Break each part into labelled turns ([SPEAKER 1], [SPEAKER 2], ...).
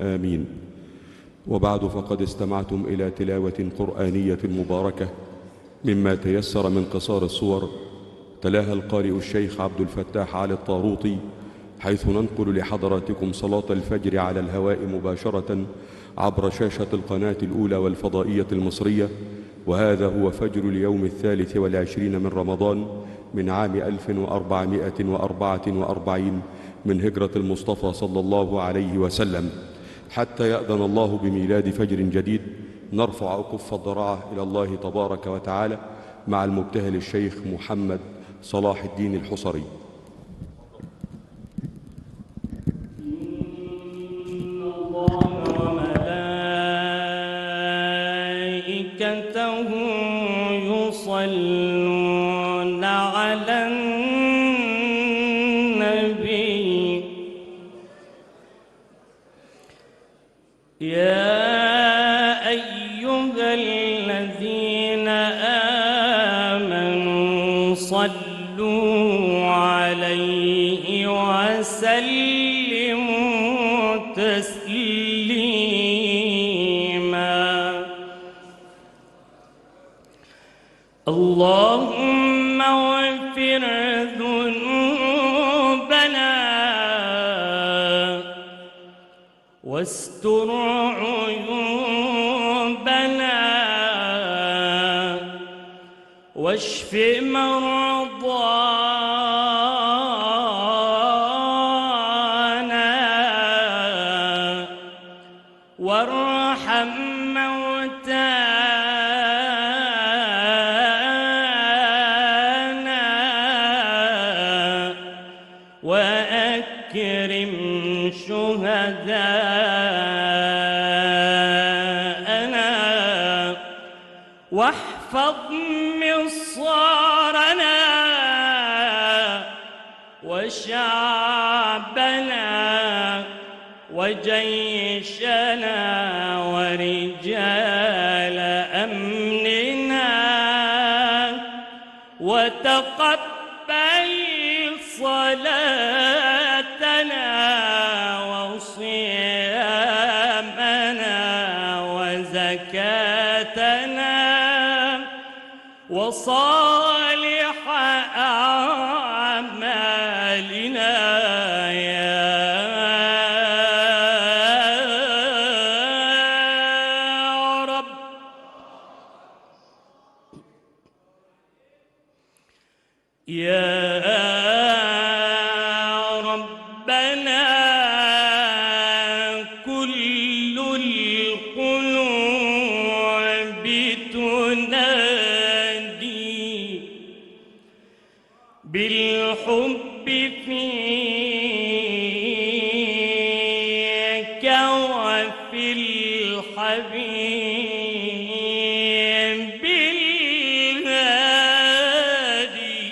[SPEAKER 1] آمين. وبعد، فقد استمعتم إلى تلاوة قرآنية مباركة مما تيسر من قصار الصور، تلاها القارئ الشيخ عبد الفتاح علي الطاروطي، حيث ننقل لحضراتكم صلاة الفجر على الهواء مباشرة عبر شاشة القناة الأولى والفضائية المصرية. وهذا هو فجر اليوم 23 من رمضان من عام 1444 من هجرة المصطفى صلى الله عليه وسلم، حتى يأذن الله بميلاد فجر جديد. نرفع أكف الضراعة إلى الله تبارك وتعالى مع المبتهل الشيخ محمد صلاح الدين الحصري.
[SPEAKER 2] وملائكته يصلون على النبي يا أيها الذين آمنوا صلوا عليه وسلموا تسليما. اللهم اغفر ذنوبنا واستر عيوبنا واشف مرضانا وارحم موتانا وأكرم شهداءنا واحفظ مصارنا وشعبنا وجيشنا ورجال أمننا وتقبل صلاتنا وصيامنا وزكاتنا وصالح أعمالنا يا رب. يا ربنا كل القلوب تنادي بالحب فيك وفي الحبيب الهادي.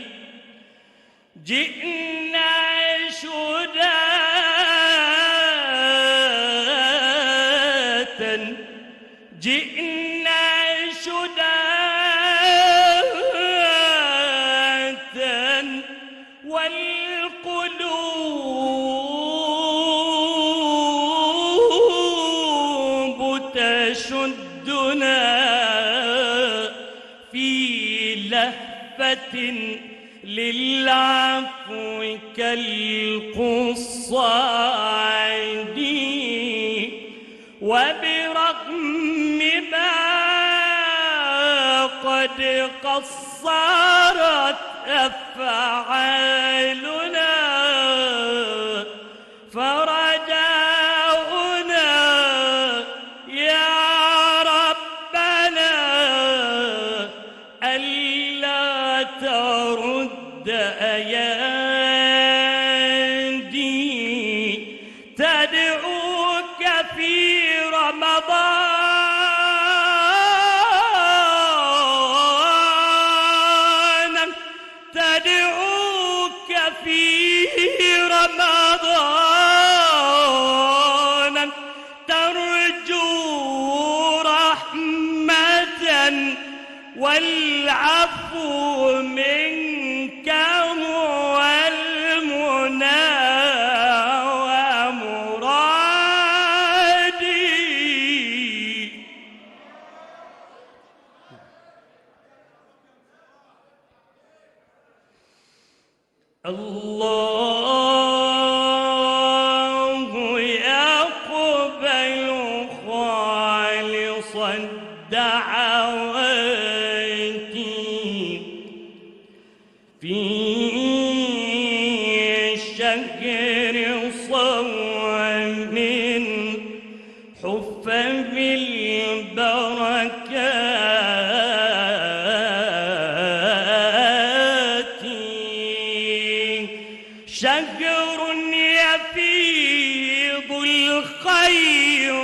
[SPEAKER 2] جئنا شداة جئنا شداة والقلوب تشدنا في لهفة للعفو كالقصعد وبرغم ما قد قصرت أفعالنا فرجاؤنا يا ربنا ألا ترد أيادي تدعوك في رمضان تدعوك في رمضان ترجو رحمة والعفو منك هو المنى ومرادي. الله يقبل خالص الدعوات في شهر صوم حف بالبركات، شهر يفيض الخير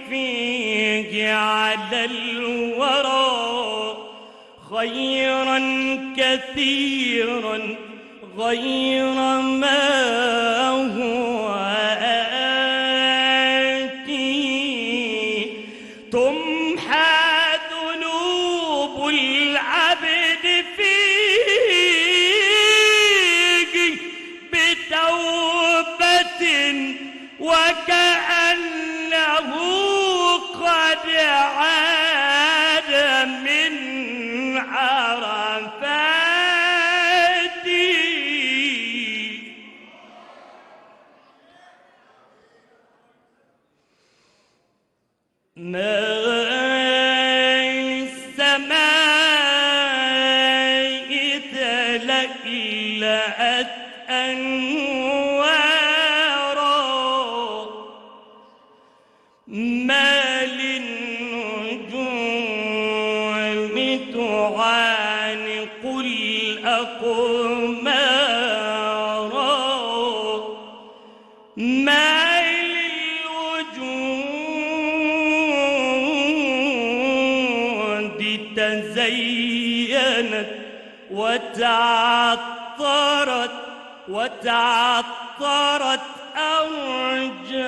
[SPEAKER 2] فيه على الورى خيرا كثيرا غير ما هو آتي، تمحى ذنوب العبد فيه بتوبة وكأنه قد عاد من عرفات. ما للسماء تلألأت أنوارا، ما للنجوم تعانق الأقمار، ما تزينت وتعطرت أرجاء،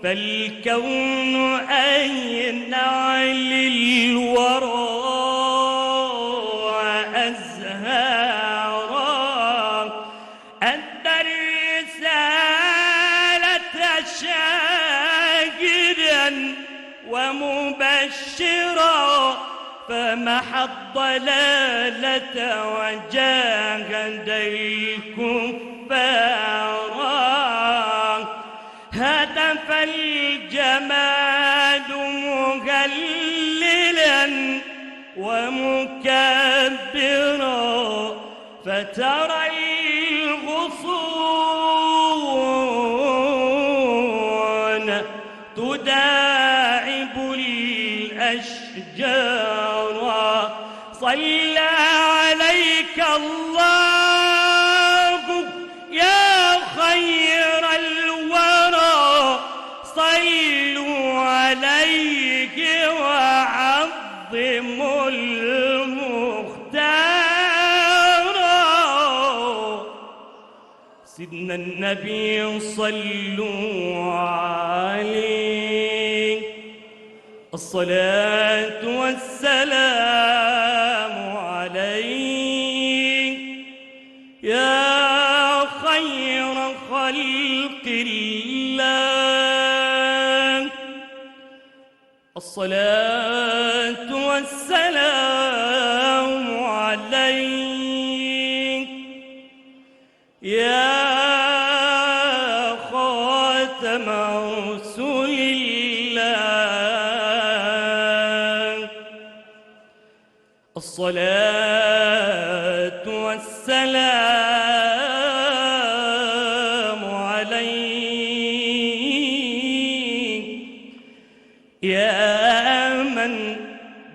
[SPEAKER 2] فالكون أينع للورى أزهارا، أدى الرسالة شاهدا ومبشرا، فمحى الضلالة وجاهد الكفار، هتف الجمال مهللا ومكبرا، فترى الغصون تداعب الأشجار، صلى عليك الله يا خير الورى، صلوا عليه وعظموا المختار. سيدنا النبي صلوا عليه الصلاة والسلام عليك يا خير خلق الله، الصلاة والسلام عليك يا خاتم رسل الله، الصلاة والسلام عليك يا من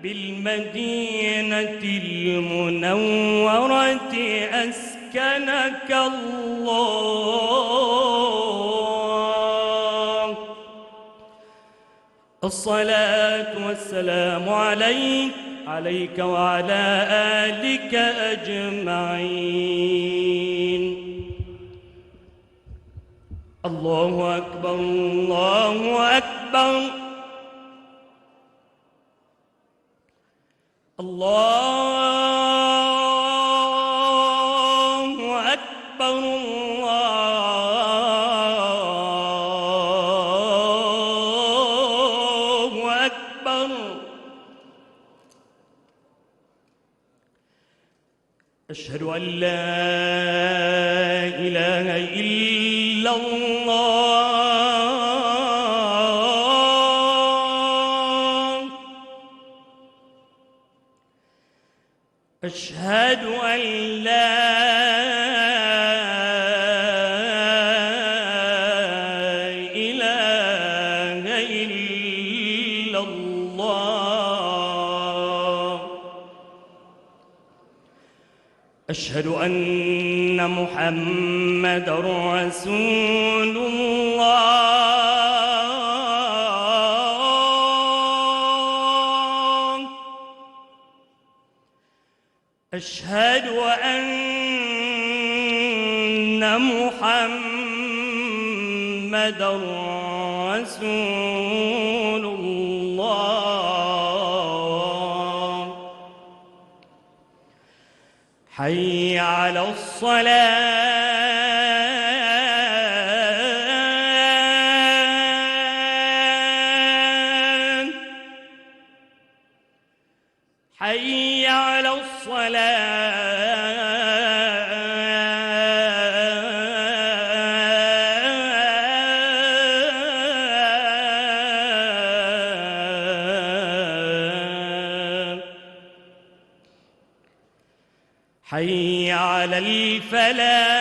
[SPEAKER 2] بالمدينة المنورة أسكنك الله، الصلاة والسلام عليك وعلى آلك أجمعين. الله أكبر الله أكبر الله أكبر الله أكبر. أشهد أن لا إله إلا الله. أشهد أن لا إله إلا الله. أشهد أن محمدًا رسول الله. أشهد أن محمدًا رسول الله. حي على الصلاة. حي على الصلاة. حي على الفلاح.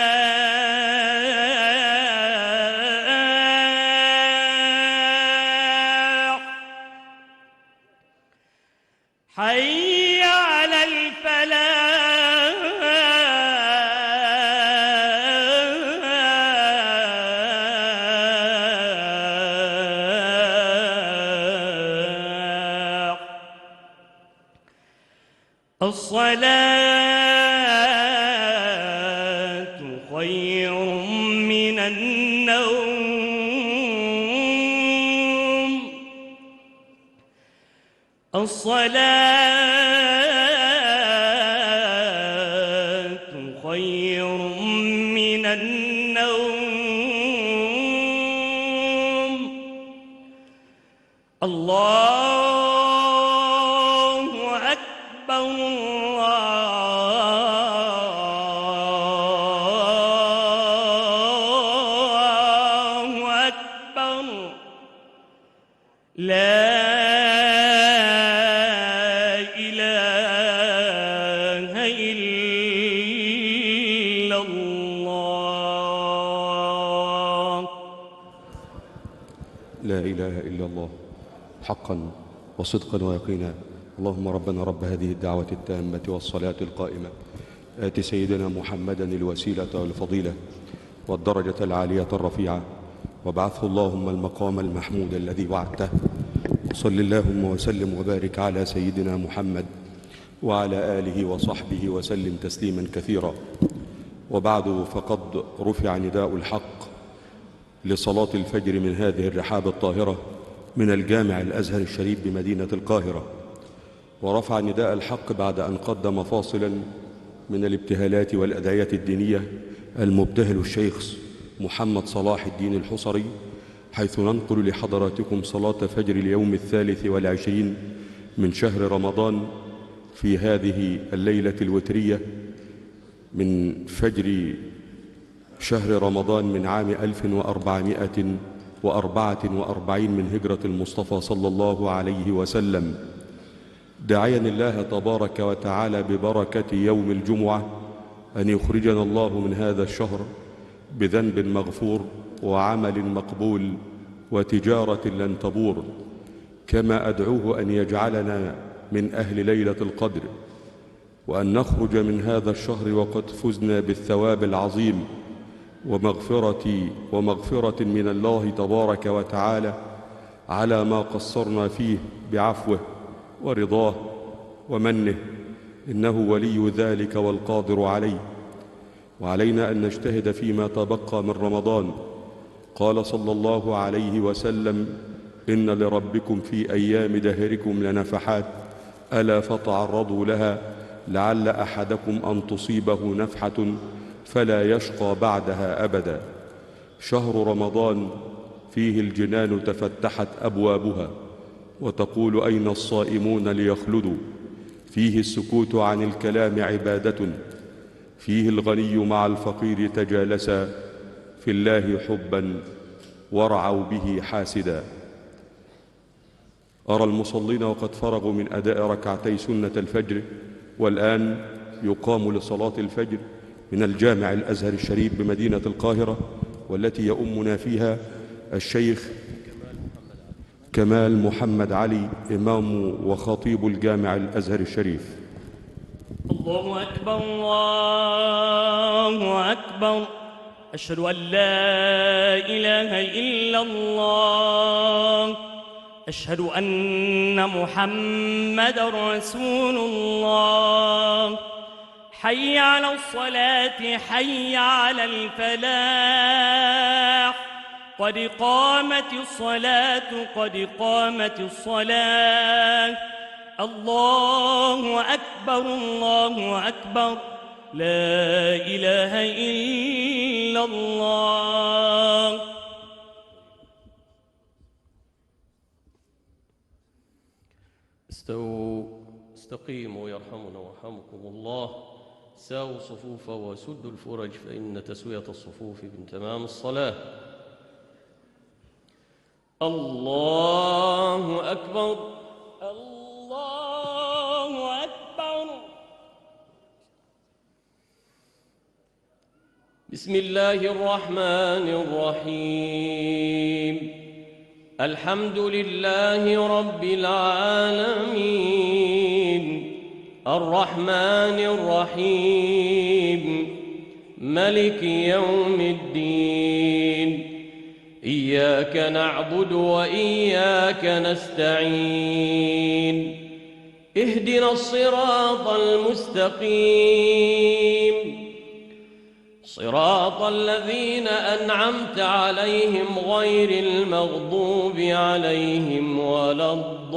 [SPEAKER 2] حي على الفلاح. الصلاة خير من النوم. الصلاة خير من النوم. الله أكبر. الله أكبر. لا إله إلا الله.
[SPEAKER 1] لا إله إلا الله حقا وصدقا ويقينا. اللهم ربنا رب هذه الدعوة التامة والصلاة القائمة آت سيدنا محمدا الوسيلة والفضيلة والدرجة العالية الرفيعة وابعثه اللهم المقام المحمود الذي وعدته. صل اللهم وسلم وبارك على سيدنا محمد وعلى آله وصحبه وسلم تسليما كثيرا. وبعد، فقد رفع نداء الحق لصلاة الفجر من هذه الرحاب الطاهرة من الجامع الأزهر الشريف بمدينة القاهرة. ورفع نداء الحق بعد أن قدم فاصلا من الابتهالات والأدعية الدينية المبتهل الشيخ محمد صلاح الدين الحصري، حيث ننقل لحضراتكم صلاة فجر اليوم 23 من شهر رمضان في هذه الليلة الوترية من فجر شهر رمضان من عام 1444 من هجرة المصطفى صلى الله عليه وسلم، داعيا الله تبارك وتعالى ببركة يوم الجمعة أن يخرجنا الله من هذا الشهر بذنب مغفور وعمل مقبول وتجارة لن تبور. كما أدعوه أن يجعلنا من أهل ليلة القدر، وأن نخرج من هذا الشهر وقد فزنا بالثواب العظيم ومغفرة من الله تبارك وتعالى على ما قصرنا فيه بعفوه ورضاه ومنه، إنه ولي ذلك والقادر عليه. وعلينا أن نجتهد فيما تبقى من رمضان. قال صلى الله عليه وسلم: إن لربكم في أيام دهركم لنفحات، ألا فتعرضوا لها لعل أحدكم أن تصيبه نفحة فلا يشقى بعدها أبدا. شهر رمضان فيه الجنان تفتحت أبوابها وتقول: أين الصائمون ليخلدوا. فيه السكوت عن الكلام عبادة، فيه الغني مع الفقير تجالسا في الله حبا ورعوا به حاسدا. أرى المصلين وقد فرغوا من أداء ركعتي سنة الفجر، والآن يقام لصلاة الفجر من الجامع الأزهر الشريف بمدينة القاهرة، والتي يؤمنا فيها الشيخ كمال محمد علي، إمام وخطيب الجامع الأزهر الشريف.
[SPEAKER 2] الله أكبر الله أكبر، أشهد أن لا إله إلا الله، أشهد أن محمد رسول الله. حي على الصلاة حي على الفلاح، قد قامت الصلاة قد قامت الصلاة. الله أكبر الله أكبر، لا إله إلا الله.
[SPEAKER 3] استقيموا يرحمنا ويرحمكم الله. ساووا صفوف وسدوا الفرج، فإن تسوية الصفوف من تمام الصلاة. الله أكبر
[SPEAKER 2] الله أكبر.
[SPEAKER 3] بسم الله الرحمن الرحيم. الحمد لله رب العالمين، الرحمن الرحيم، ملك يوم الدين. إياك نعبد وإياك نستعين. اهدنا الصراط المستقيم، صراط الذين أنعمت عليهم غير المغضوب عليهم ولا الضالين.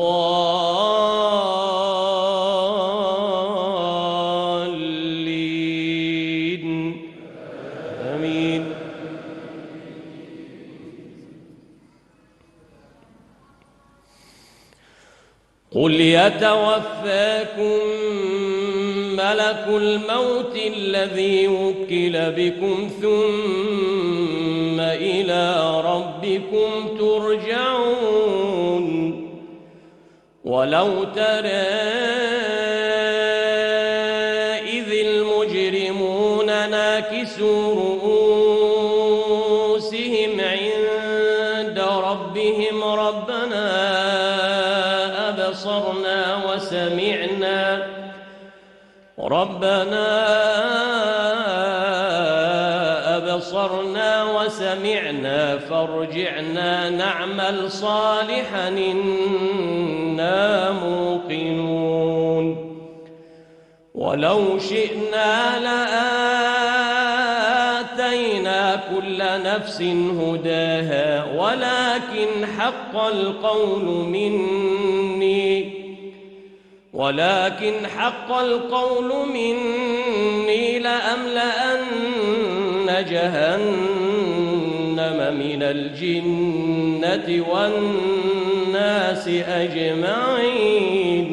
[SPEAKER 3] آمين. قل يتوفاكم ملك الموت الذي وكل بكم ثم إلى ربكم ترجعون. ولو ترى إذ المجرمون ناكسوا رؤوسهم عند ربهم ربنا أبصرنا وسمعنا فارجعنا نعمل صالحا إنا موقنون. ولو شئنا لآتينا كل نفس هداها ولكن حق القول مني لأملأن جهنم من الجنة والناس أجمعين.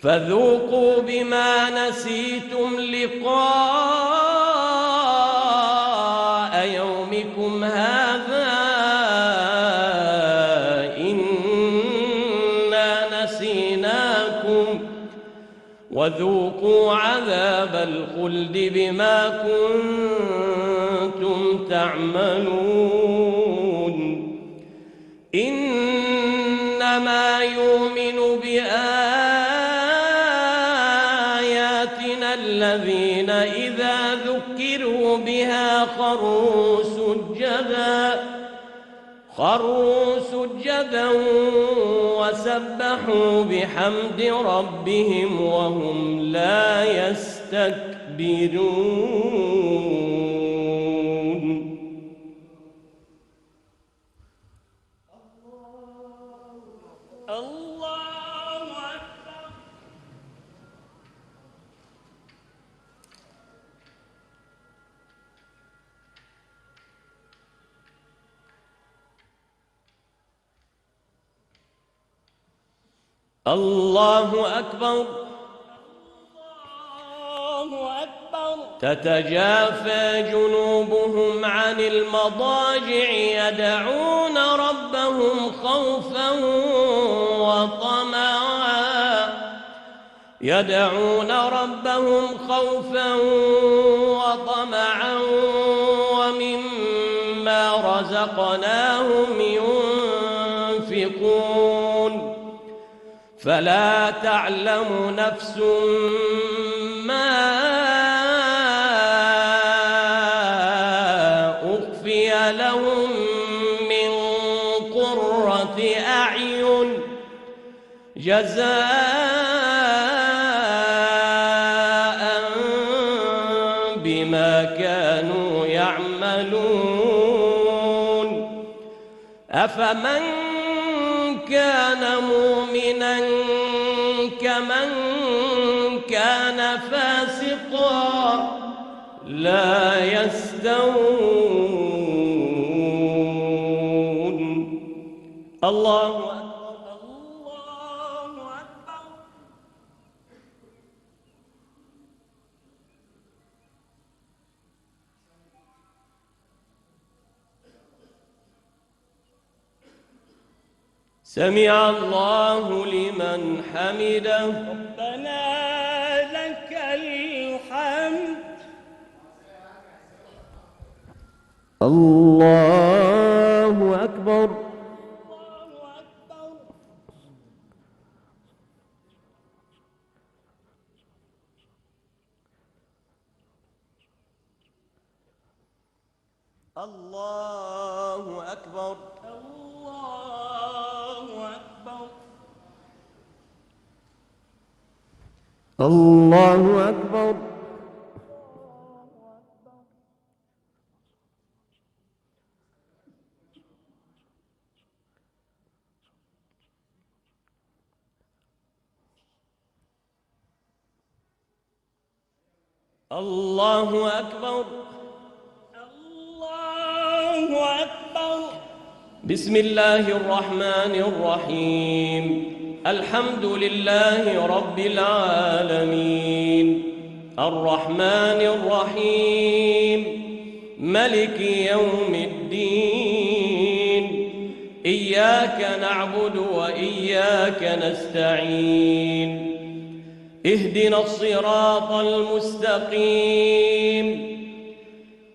[SPEAKER 3] فذوقوا بما نسيتم لقاء يومكم هذا إنا نسيناكم وذوقوا عذاب الخلد بما كنتم تعملون. إنما يؤمن بآياتنا الذين إذا ذكروا بها خروا سجدا وسبحوا بحمد ربهم وهم لا يستكبرون.
[SPEAKER 2] الله أكبر.
[SPEAKER 3] الله أكبر.
[SPEAKER 2] الله أكبر.
[SPEAKER 3] تتجافى جنوبهم عن المضاجع يدعون ربهم خوفا وطمعا ومما رزقناهم ينفقون فلا تعلم نفس ما أخفي لهم من قرة أعين جزاء بما كانوا يعملون أفمن كان مؤمنا كمن كان فاسقا لا يستوون. الله أكبر.
[SPEAKER 2] الله أكبر.
[SPEAKER 3] سمع الله لمن حمده.
[SPEAKER 2] ربنا لك الحمد.
[SPEAKER 3] الله أكبر.
[SPEAKER 2] الله أكبر.
[SPEAKER 3] الله أكبر.
[SPEAKER 2] الله أكبر.
[SPEAKER 3] الله أكبر. الله أكبر.
[SPEAKER 2] الله أكبر.
[SPEAKER 3] بسم الله الرحمن الرحيم. الحمد لله رب العالمين الرحمن الرحيم ملك يوم الدين إياك نعبد وإياك نستعين اهدنا الصراط المستقيم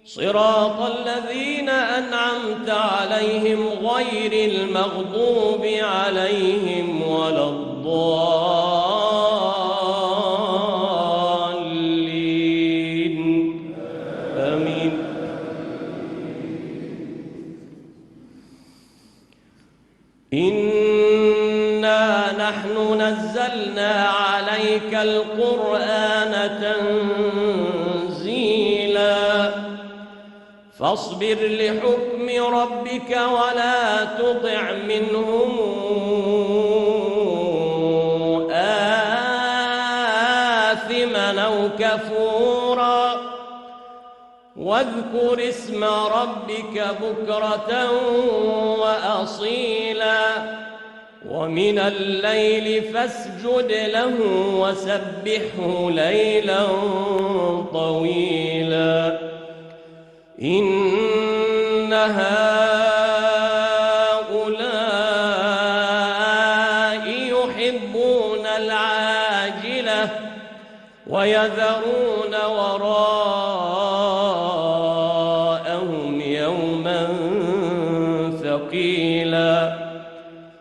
[SPEAKER 3] صراط الذين أنعمت عليهم غير المغضوب عليهم ولا الضالين آمين. إنا نحن نزلنا عليك القرآن تنزيلا فاصبر لحكم ربك ولا تطع منهم آثما أو كفورا واذكر اسم ربك بكرة وأصيلا ومن الليل فاسجد له وسبحه ليلا طويلا إن هؤلاء يحبون العاجلة ويذرون وراءهم يوما ثقيلا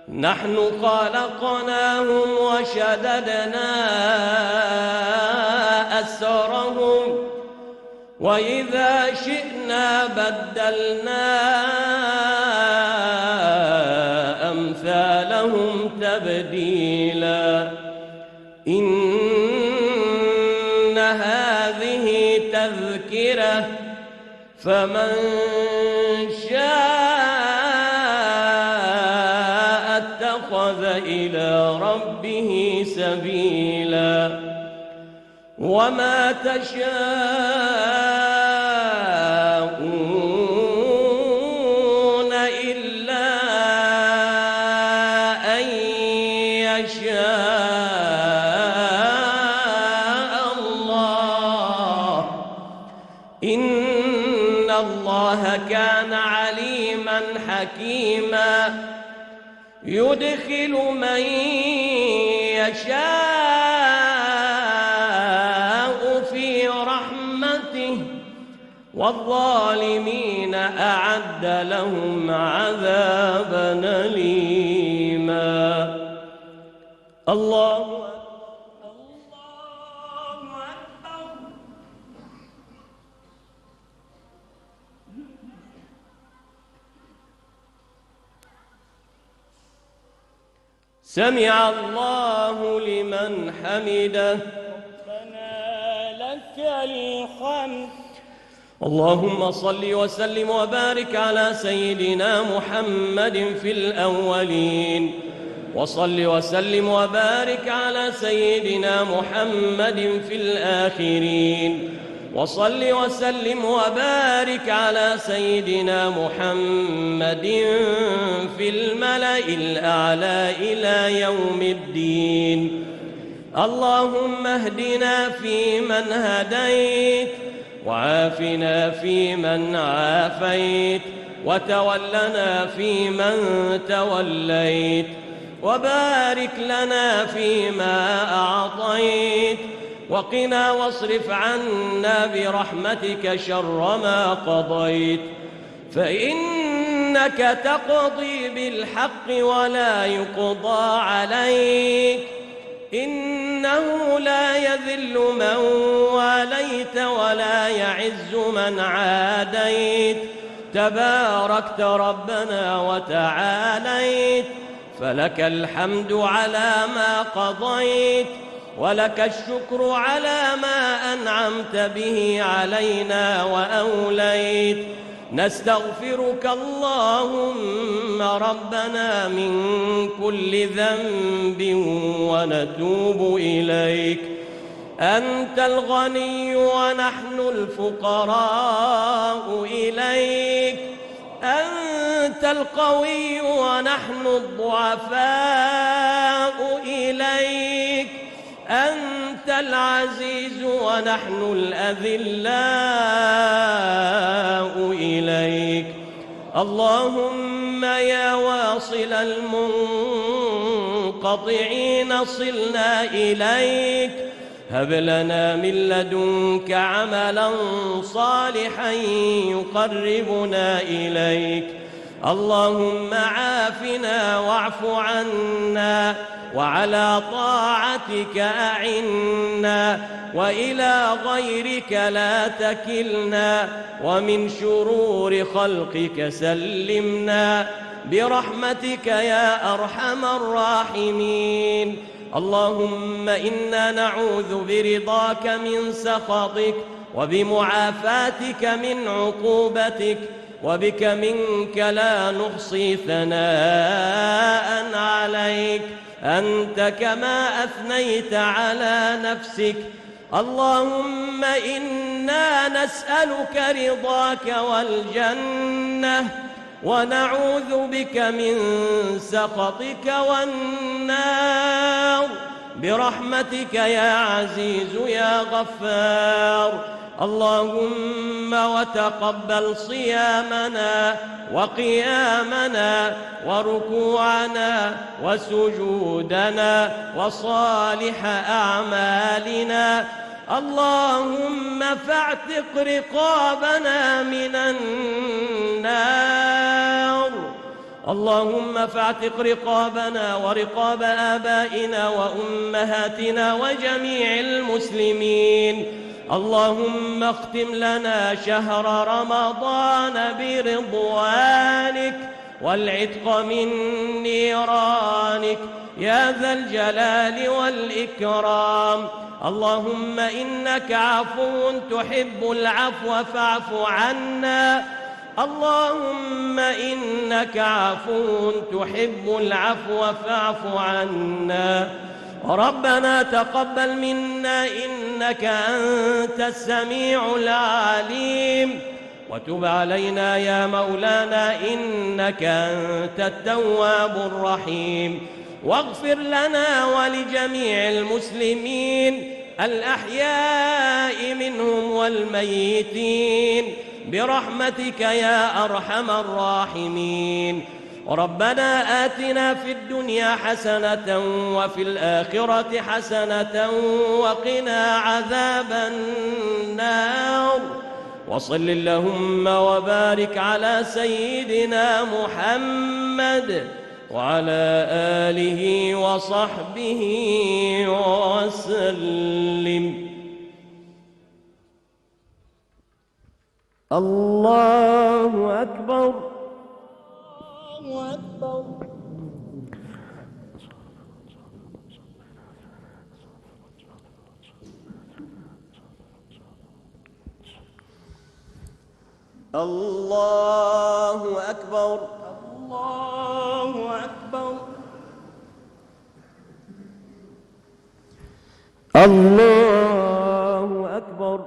[SPEAKER 3] نحن خلقناهم وشددنا أسرهم وإذا شئنا بدلنا أمثالهم تبديلا إن هذه تذكرة فمن شاء اتخذ إلى ربه سبيلا وما تشاءون إلا أن يشاء الله كان عليما حكيما يدخل من يشاء في رحمته والظالمين أعد لهم عذابا أليما. الله سمع الله لمن حمده.
[SPEAKER 2] ربنا لك الحمد.
[SPEAKER 3] اللهم صل وسلم وبارك على سيدنا محمد في الأولين، وصل وسلم وبارك على سيدنا محمد في الآخرين، وصل وسلم وبارك على سيدنا محمد في الملأ الأعلى إلى يوم الدين. اللهم اهدنا فيمن هديت، وعافنا فيمن عافيت، وتولنا فيمن توليت، وبارك لنا فيما أعطيت، وقنا واصرف عنا برحمتك شر ما قضيت، فإنك تقضي بالحق ولا يقضى عليك، إنه لا يذل من واليت ولا يعز من عاديت، تباركت ربنا وتعاليت، فلك الحمد على ما قضيت، ولك الشكر على ما أنعمت به علينا وأوليت. نستغفرك اللهم ربنا من كل ذنب ونتوب إليك. أنت الغني ونحن الفقراء إليك، أنت القوي ونحن الضعفاء إليك، أنت العزيز ونحن الأذلاء إليك. اللهم يا واصل المنقطعين صلنا إليك، هب لنا من لدنك عملا صالحا يقربنا إليك. اللهم عافنا واعف عنا، وعلى طاعتك أعنا، وإلى غيرك لا تكلنا، ومن شرور خلقك سلمنا برحمتك يا أرحم الراحمين. اللهم إنا نعوذ برضاك من سخطك، وبمعافاتك من عقوبتك، وبك منك لا نحصي ثناء عليك، أنت كما أثنيت على نفسك. اللهم إنا نسألك رضاك والجنة، ونعوذ بك من سخطك والنار برحمتك يا عزيز يا غفار. اللهم وتقبل صيامنا وقيامنا وركوعنا وسجودنا وصالح أعمالنا. اللهم فاعتق رقابنا من النار. اللهم فاعتق رقابنا ورقاب آبائنا وأمهاتنا وجميع المسلمين. اللهم اختم لنا شهر رمضان برضوانك والعتق من نيرانك يا ذا الجلال والإكرام. اللهم إنك عفو تحب العفو فاعف عنا. اللهم إنك عفو تحب العفو فاعف عنا. ربنا تقبل منا إنك أنت السميع العليم، وتب علينا يا مولانا إنك أنت التواب الرحيم. واغفر لنا ولجميع المسلمين الأحياء منهم والميتين برحمتك يا أرحم الراحمين. ربنا آتنا في الدنيا حسنة وفي الآخرة حسنة وقنا عذاب النار. وصل اللهم وبارك على سيدنا محمد وعلى آله وصحبه وسلم. الله أكبر.
[SPEAKER 2] الله أكبر.
[SPEAKER 3] الله أكبر.
[SPEAKER 2] الله أكبر.
[SPEAKER 3] الله أكبر.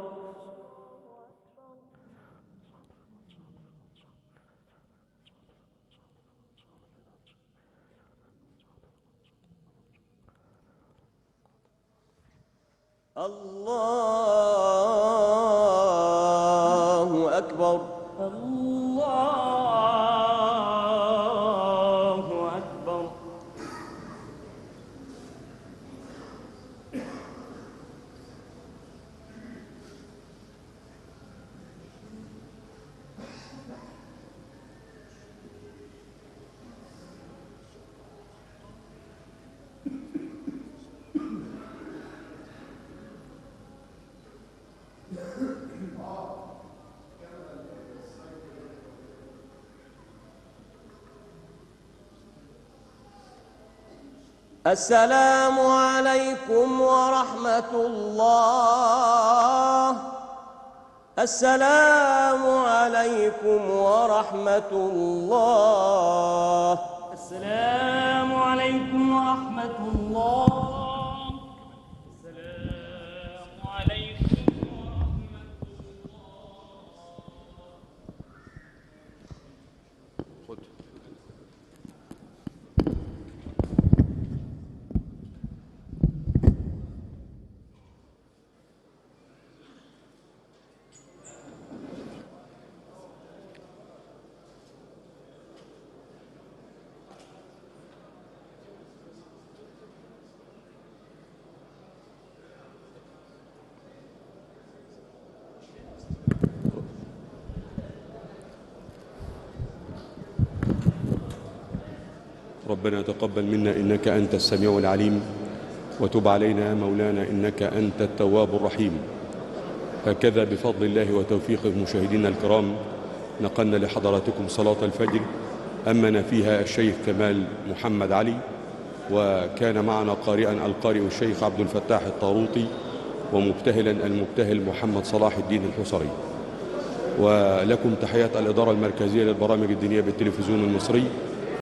[SPEAKER 3] الله أكبر.
[SPEAKER 2] الله أكبر.
[SPEAKER 3] السلام عليكم ورحمة الله. السلام عليكم ورحمة الله.
[SPEAKER 2] السلام عليكم ورحمة الله. السلام عليكم ورحمة
[SPEAKER 1] خد. ربنا تقبل منا إنك أنت السميع العليم، وتب علينا يا مولانا إنك أنت التواب الرحيم. هكذا بفضل الله وتوفيقه مشاهدينا الكرام نقلنا لحضراتكم صلاة الفجر أمن فيها الشيخ كمال محمد علي، وكان معنا قارئا القارئ الشيخ عبد الفتاح الطاروطي، ومبتهلا المبتهل محمد صلاح الدين الحصري. ولكم تحيات الإدارة المركزية للبرامج الدينية بالتلفزيون المصري،